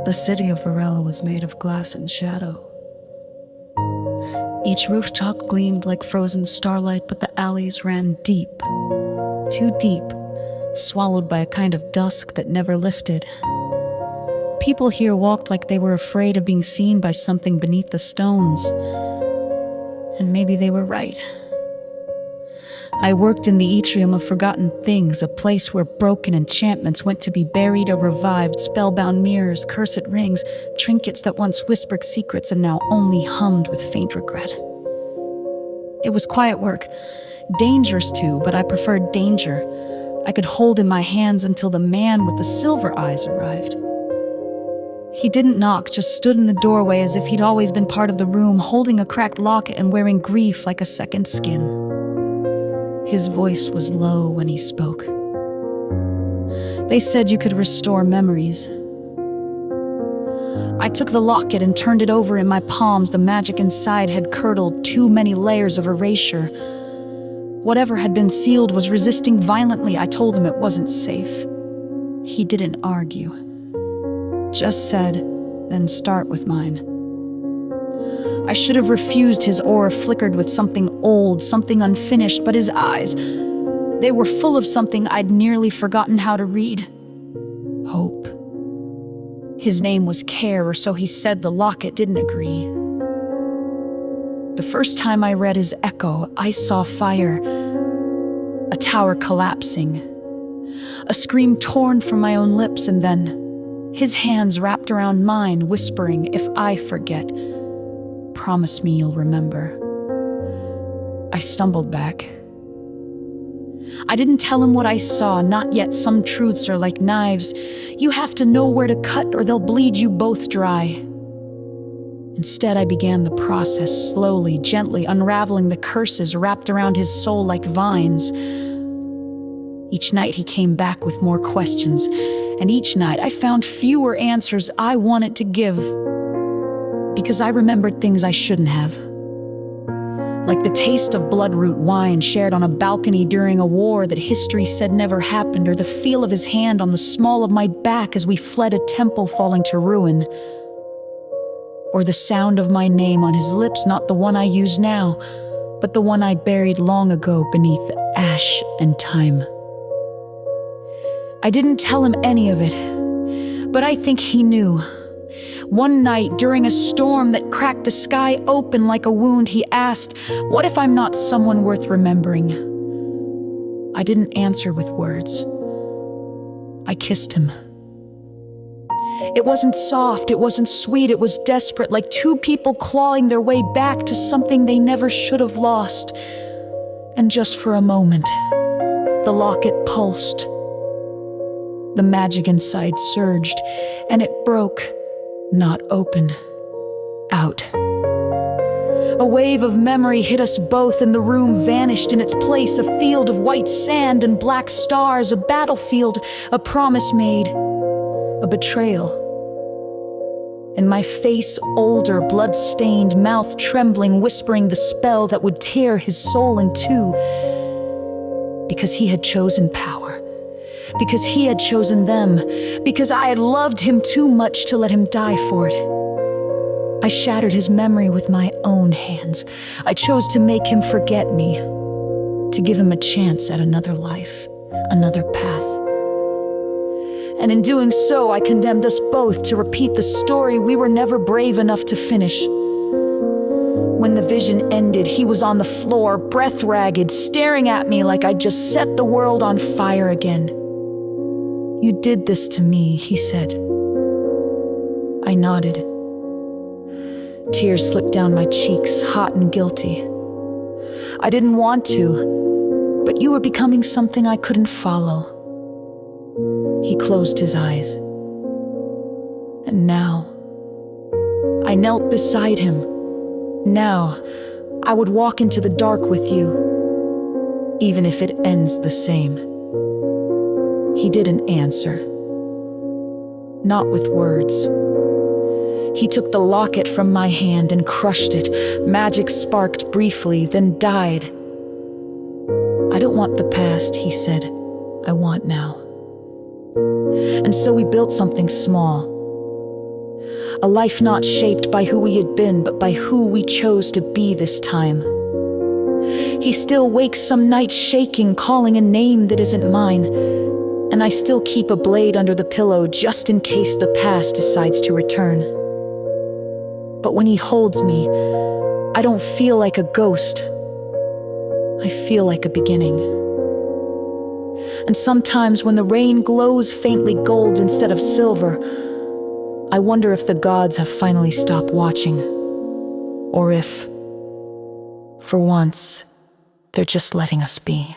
The city of Virelle was made of glass and shadow. Each rooftop gleamed like frozen starlight, but the alleys ran deep, too deep, swallowed by a kind of dusk that never lifted. People here walked like they were afraid of being seen by something beneath the stones. And maybe they were right. I worked in the atrium of forgotten things, a place where broken enchantments went to be buried or revived, spellbound mirrors, cursed rings, trinkets that once whispered secrets and now only hummed with faint regret. It was quiet work, dangerous too, but I preferred danger. I could hold in my hands until the man with the silver eyes arrived. He didn't knock, just stood in the doorway as if he'd always been part of the room, holding a cracked locket and wearing grief like a second skin. His voice was low when he spoke. They said you could restore memories. I took the locket and turned it over in my palms. The magic inside had curdled too many layers of erasure. Whatever had been sealed was resisting violently. I told him it wasn't safe. He didn't argue. Just said, then start with mine. I should have refused. His aura flickered with something old, something unfinished, but his eyes, they were full of something I'd nearly forgotten how to read. Hope. His name was Care, or so he said. The locket didn't agree. The first time I read his echo, I saw fire, a tower collapsing, a scream torn from my own lips, and then his hands wrapped around mine, whispering, if I forget, promise me you'll remember. I stumbled back. I didn't tell him what I saw, not yet. Some truths are like knives. You have to know where to cut or they'll bleed you both dry. Instead, I began the process, slowly, gently, unraveling the curses wrapped around his soul like vines. Each night he came back with more questions, and each night I found fewer answers I wanted to give, because I remembered things I shouldn't have. Like the taste of bloodroot wine shared on a balcony during a war that history said never happened, or the feel of his hand on the small of my back as we fled a temple falling to ruin, or the sound of my name on his lips, not the one I use now, but the one I buried long ago beneath ash and time. I didn't tell him any of it, but I think he knew. One night, during a storm that cracked the sky open like a wound, he asked, "What if I'm not someone worth remembering?" I didn't answer with words. I kissed him. It wasn't soft, it wasn't sweet, it was desperate, like two people clawing their way back to something they never should have lost. And just for a moment, the locket pulsed. The magic inside surged, and it broke. Not open, out. A wave of memory hit us both, and the room vanished in its place, a field of white sand and black stars, a battlefield, a promise made, a betrayal. And my face older, blood-stained, mouth trembling, whispering the spell that would tear his soul in two, because he had chosen power. Because he had chosen them, because I had loved him too much to let him die for it. I shattered his memory with my own hands. I chose to make him forget me, to give him a chance at another life, another path. And in doing so, I condemned us both to repeat the story we were never brave enough to finish. When the vision ended, he was on the floor, breath ragged, staring at me like I'd just set the world on fire again. "You did this to me," he said. I nodded. Tears slipped down my cheeks, hot and guilty. I didn't want to, but you were becoming something I couldn't follow. He closed his eyes. And now, I knelt beside him. Now, I would walk into the dark with you, even if it ends the same. He didn't answer. Not with words. He took the locket from my hand and crushed it. Magic sparked briefly, then died. "I don't want the past," he said. "I want now." And so we built something small. A life not shaped by who we had been, but by who we chose to be this time. He still wakes some nights shaking, calling a name that isn't mine. And I still keep a blade under the pillow just in case the past decides to return. But when he holds me, I don't feel like a ghost. I feel like a beginning. And sometimes when the rain glows faintly gold instead of silver, I wonder if the gods have finally stopped watching. Or if, for once, they're just letting us be.